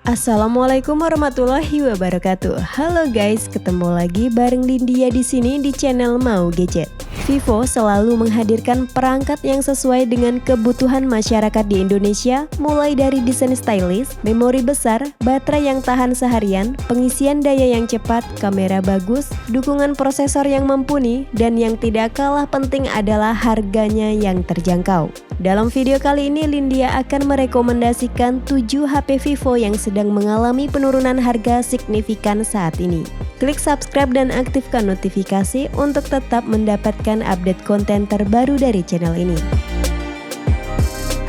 Assalamualaikum warahmatullahi wabarakatuh. Halo guys, ketemu lagi bareng Lindia di sini di channel Mau Gadget. Vivo selalu menghadirkan perangkat yang sesuai dengan kebutuhan masyarakat di Indonesia, mulai dari desain stylish, memori besar, baterai yang tahan seharian, pengisian daya yang cepat, kamera bagus, dukungan prosesor yang mumpuni, dan yang tidak kalah penting adalah harganya yang terjangkau. Dalam video kali ini, Lindia akan merekomendasikan 7 HP Vivo yang sedang mengalami penurunan harga signifikan saat ini. Klik subscribe dan aktifkan notifikasi untuk tetap mendapatkan update konten terbaru dari channel ini.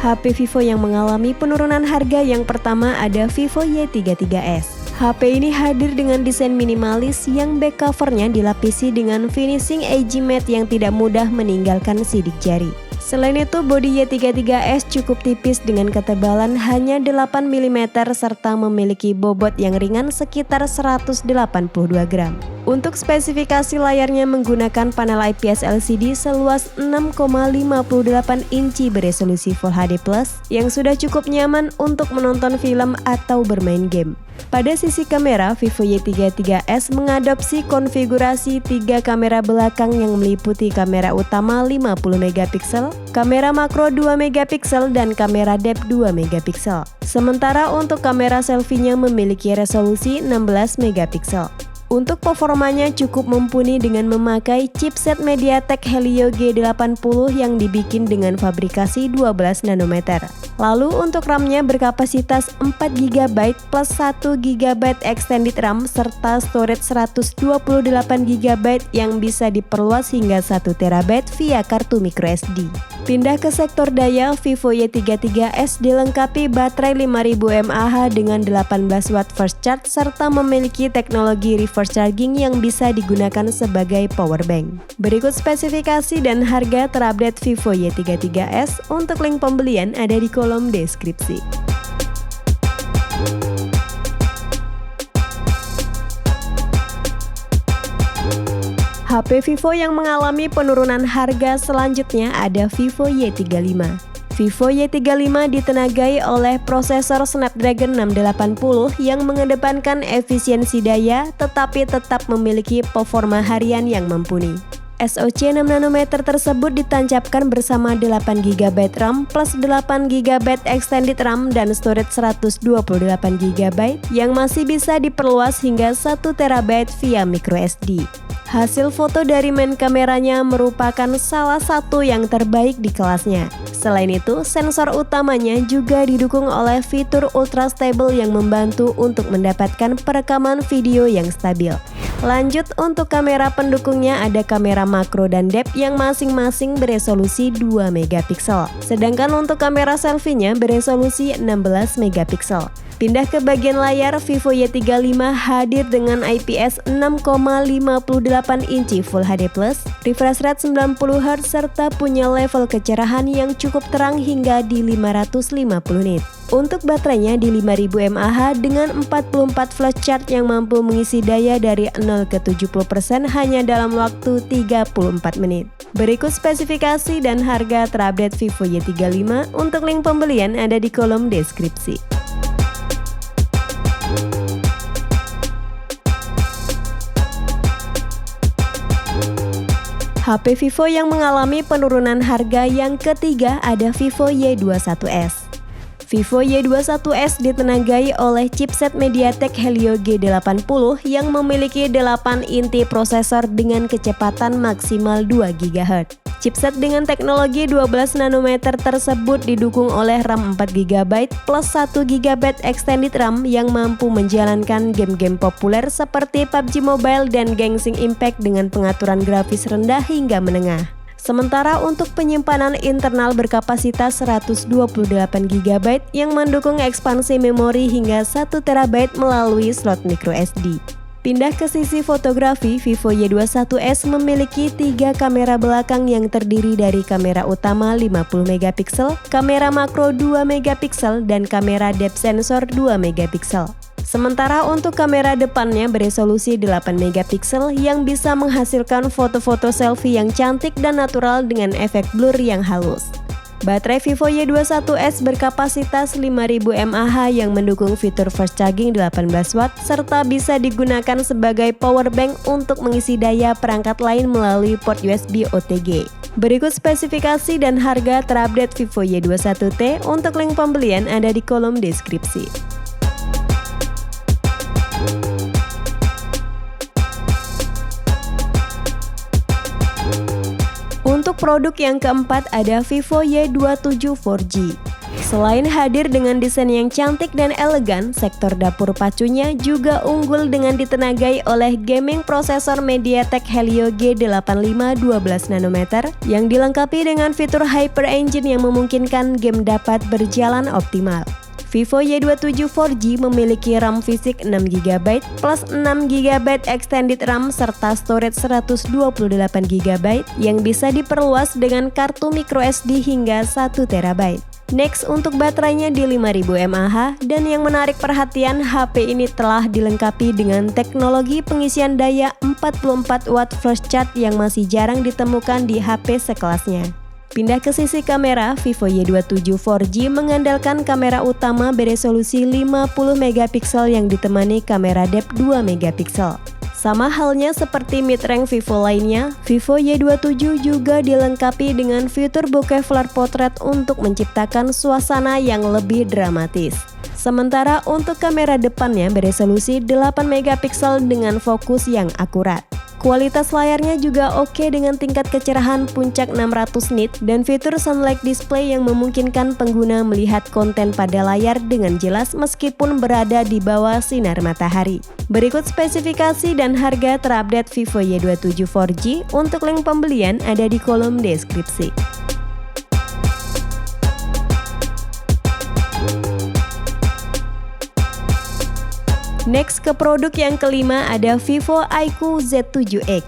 HP Vivo yang mengalami penurunan harga yang pertama ada Vivo Y33s. HP ini hadir dengan desain minimalis yang back covernya dilapisi dengan finishing edge matte yang tidak mudah meninggalkan sidik jari. Selain itu, bodi Y33s cukup tipis dengan ketebalan hanya 8 mm serta memiliki bobot yang ringan sekitar 182 gram. Untuk spesifikasi layarnya menggunakan panel IPS LCD seluas 6,58 inci beresolusi Full HD+ yang sudah cukup nyaman untuk menonton film atau bermain game. Pada sisi kamera, Vivo Y33s mengadopsi konfigurasi 3 kamera belakang yang meliputi kamera utama 50MP, kamera makro 2MP, dan kamera depth 2MP. Sementara untuk kamera selfie-nya memiliki resolusi 16MP. Untuk performanya cukup mumpuni dengan memakai chipset MediaTek Helio G80 yang dibikin dengan fabrikasi 12 nanometer. Lalu untuk RAM-nya berkapasitas 4GB plus 1GB extended RAM serta storage 128GB yang bisa diperluas hingga 1TB via kartu microSD. Pindah ke sektor daya, Vivo Y33s dilengkapi baterai 5000 mAh dengan 18 watt fast charge serta memiliki teknologi reverse charging yang bisa digunakan sebagai power bank. Berikut spesifikasi dan harga terupdate Vivo Y33s. Untuk link pembelian ada di kolom deskripsi. HP Vivo yang mengalami penurunan harga selanjutnya ada Vivo Y35. Vivo Y35 ditenagai oleh prosesor Snapdragon 680 yang mengedepankan efisiensi daya tetapi tetap memiliki performa harian yang mumpuni. SoC 6nm tersebut ditancapkan bersama 8GB RAM plus 8GB extended RAM dan storage 128GB yang masih bisa diperluas hingga 1TB via microSD. Hasil foto dari main kameranya merupakan salah satu yang terbaik di kelasnya. Selain itu, sensor utamanya juga didukung oleh fitur Ultra Stable yang membantu untuk mendapatkan perekaman video yang stabil. Lanjut, untuk kamera pendukungnya ada kamera makro dan depth yang masing-masing beresolusi 2MP. Sedangkan untuk kamera selfie-nya beresolusi 16MP. Pindah ke bagian layar, Vivo Y35 hadir dengan IPS 6,58 inci Full HD+, refresh rate 90Hz serta punya level kecerahan yang cukup terang hingga di 550 nit. Untuk baterainya di 5000 mAh dengan 44 flash charge yang mampu mengisi daya dari 0 ke 70% hanya dalam waktu 34 menit. Berikut spesifikasi dan harga terupdate Vivo Y35. Untuk link pembelian ada di kolom deskripsi. HP Vivo yang mengalami penurunan harga yang ketiga ada Vivo Y21s. Vivo Y21s ditenagai oleh chipset MediaTek Helio G80 yang memiliki 8 inti prosesor dengan kecepatan maksimal 2 GHz. Chipset dengan teknologi 12 nanometer tersebut didukung oleh RAM 4GB plus 1GB extended RAM yang mampu menjalankan game-game populer seperti PUBG Mobile dan Genshin Impact dengan pengaturan grafis rendah hingga menengah. Sementara untuk penyimpanan internal berkapasitas 128GB yang mendukung ekspansi memori hingga 1TB melalui slot microSD. Pindah ke sisi fotografi, Vivo Y21s memiliki 3 kamera belakang yang terdiri dari kamera utama 50MP, kamera makro 2MP, dan kamera depth sensor 2MP. Sementara untuk kamera depannya beresolusi 8MP yang bisa menghasilkan foto-foto selfie yang cantik dan natural dengan efek blur yang halus. Baterai Vivo Y21s berkapasitas 5000 mAh yang mendukung fitur fast charging 18 watt serta bisa digunakan sebagai power bank untuk mengisi daya perangkat lain melalui port USB OTG. Berikut spesifikasi dan harga terupdate Vivo Y21t. Untuk link pembelian ada di kolom deskripsi. Untuk produk yang keempat ada Vivo Y27 4G. Selain hadir dengan desain yang cantik dan elegan, sektor dapur pacunya juga unggul dengan ditenagai oleh gaming prosesor MediaTek Helio G85 12 nanometer yang dilengkapi dengan fitur Hyper Engine yang memungkinkan game dapat berjalan optimal. Vivo Y27 4G memiliki RAM fisik 6GB plus 6GB extended RAM serta storage 128GB yang bisa diperluas dengan kartu microSD hingga 1TB. Next, untuk baterainya di 5000 mAh dan yang menarik perhatian, HP ini telah dilengkapi dengan teknologi pengisian daya 44 watt fast charge yang masih jarang ditemukan di HP sekelasnya. Pindah ke sisi kamera, Vivo Y27 4G mengandalkan kamera utama beresolusi 50MP yang ditemani kamera depth 2MP. Sama halnya seperti mid-range Vivo lainnya, Vivo Y27 juga dilengkapi dengan fitur bokeh flash portrait untuk menciptakan suasana yang lebih dramatis. Sementara untuk kamera depannya beresolusi 8MP dengan fokus yang akurat. Kualitas layarnya juga oke dengan tingkat kecerahan puncak 600 nit dan fitur Sunlight Display yang memungkinkan pengguna melihat konten pada layar dengan jelas meskipun berada di bawah sinar matahari. Berikut spesifikasi dan harga terupdate Vivo Y27 4G. Untuk link pembelian ada di kolom deskripsi. Next, ke produk yang kelima ada Vivo iQOO Z7X.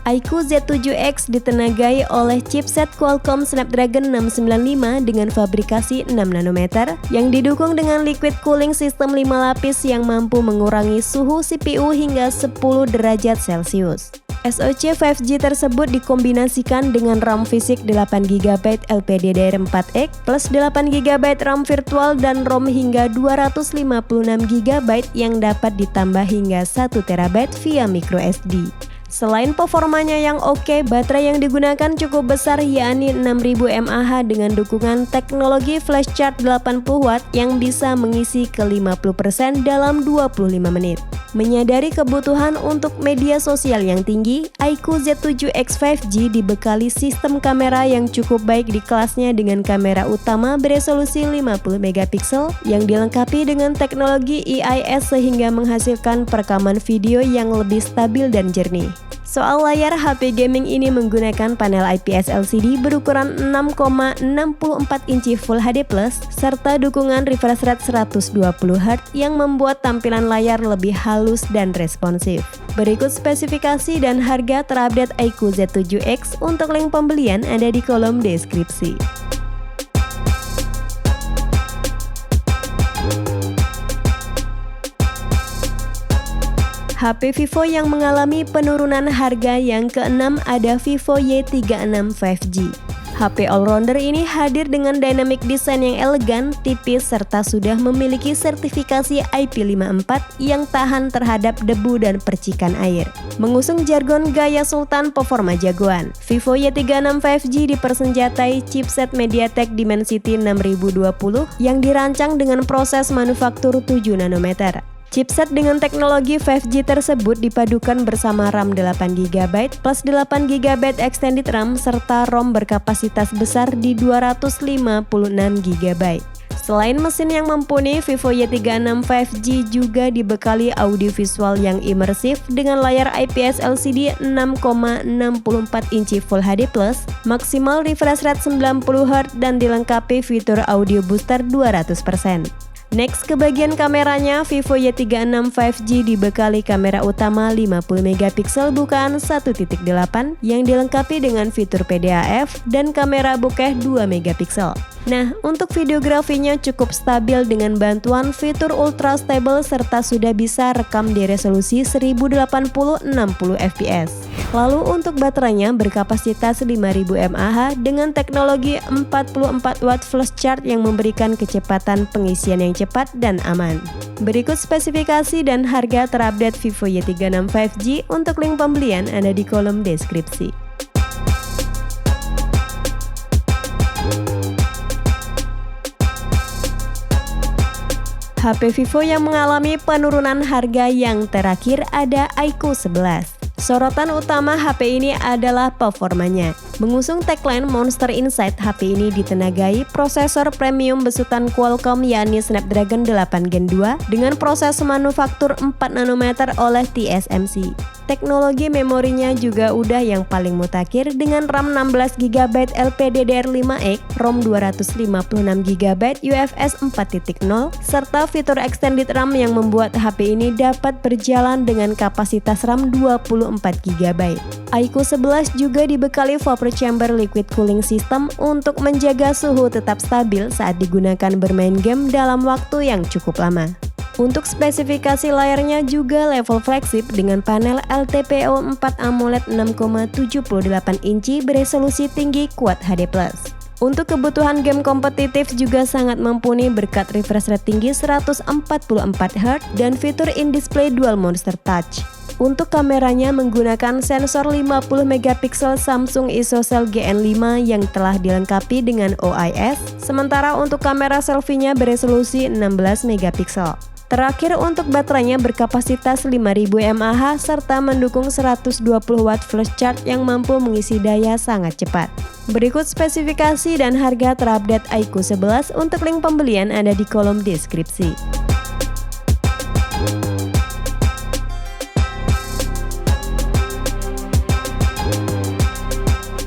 iQOO Z7X ditenagai oleh chipset Qualcomm Snapdragon 695 dengan fabrikasi 6 nanometer yang didukung dengan liquid cooling sistem 5 lapis yang mampu mengurangi suhu CPU hingga 10 derajat Celcius. SoC 5G tersebut dikombinasikan dengan RAM fisik 8GB LPDDR4X plus 8GB RAM virtual dan ROM hingga 256GB yang dapat ditambah hingga 1TB via microSD. Selain performanya yang oke, baterai yang digunakan cukup besar yakni 6000 mAh dengan dukungan teknologi flash charge 80W yang bisa mengisi ke 50% dalam 25 menit. Menyadari kebutuhan untuk media sosial yang tinggi, iQOO Z7X 5G dibekali sistem kamera yang cukup baik di kelasnya dengan kamera utama beresolusi 50MP yang dilengkapi dengan teknologi EIS sehingga menghasilkan perekaman video yang lebih stabil dan jernih. Soal layar, HP gaming ini menggunakan panel IPS LCD berukuran 6,64 inci Full HD+, serta dukungan refresh rate 120Hz yang membuat tampilan layar lebih halus dan responsif. Berikut spesifikasi dan harga terupdate iQOO Z7X. Untuk link pembelian ada di kolom deskripsi. HP Vivo yang mengalami penurunan harga yang keenam ada Vivo Y36 5G. HP all-rounder ini hadir dengan dynamic design yang elegan, tipis, serta sudah memiliki sertifikasi IP54 yang tahan terhadap debu dan percikan air. Mengusung jargon gaya sultan performa jagoan, Vivo Y36 5G dipersenjatai chipset MediaTek Dimensity 6020 yang dirancang dengan proses manufaktur 7 nanometer. Chipset dengan teknologi 5G tersebut dipadukan bersama RAM 8GB plus 8GB extended RAM serta ROM berkapasitas besar di 256GB. Selain mesin yang mumpuni, Vivo Y36 5G juga dibekali audiovisual yang imersif dengan layar IPS LCD 6,64 inci Full HD+, maksimal refresh rate 90Hz dan dilengkapi fitur audio booster 200%. Next, ke bagian kameranya, Vivo Y36 5G dibekali kamera utama 50MP bukaan 1.8 yang dilengkapi dengan fitur PDAF dan kamera bokeh 2MP. Nah, untuk videografinya cukup stabil dengan bantuan fitur Ultra Stable serta sudah bisa rekam di resolusi 1080-60 fps. Lalu untuk baterainya berkapasitas 5000 mAh dengan teknologi 44 watt flash charge yang memberikan kecepatan pengisian yang cepat dan aman. Berikut spesifikasi dan harga terupdate Vivo Y36 5G. Untuk link pembelian ada di kolom deskripsi. HP Vivo yang mengalami penurunan harga yang terakhir ada iQOO 11. Sorotan utama HP ini adalah performanya. Mengusung tagline Monster Inside, HP ini ditenagai prosesor premium besutan Qualcomm yakni Snapdragon 8 Gen 2 dengan proses manufaktur 4 nanometer oleh TSMC. Teknologi memorinya juga udah yang paling mutakhir dengan RAM 16GB LPDDR5X, ROM 256GB UFS 4.0, serta fitur extended RAM yang membuat HP ini dapat berjalan dengan kapasitas RAM 24GB. iQOO 11 juga dibekali vapor chamber liquid cooling system untuk menjaga suhu tetap stabil saat digunakan bermain game dalam waktu yang cukup lama. Untuk spesifikasi layarnya juga level flagship dengan panel LTPO 4 AMOLED 6,78 inci beresolusi tinggi Quad HD+. Untuk kebutuhan game kompetitif juga sangat mumpuni berkat refresh rate tinggi 144Hz dan fitur in-display dual monster touch. Untuk kameranya menggunakan sensor 50MP Samsung ISOCELL GN5 yang telah dilengkapi dengan OIS, sementara untuk kamera selfie-nya beresolusi 16MP. Terakhir untuk baterainya berkapasitas 5000 mAh serta mendukung 120 watt flash charge yang mampu mengisi daya sangat cepat. Berikut spesifikasi dan harga terupdate iQOO 11. Untuk link pembelian ada di kolom deskripsi.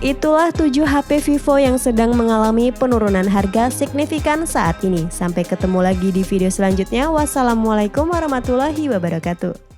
Itulah 7 HP Vivo yang sedang mengalami penurunan harga signifikan saat ini. Sampai ketemu lagi di video selanjutnya. Wassalamualaikum warahmatullahi wabarakatuh.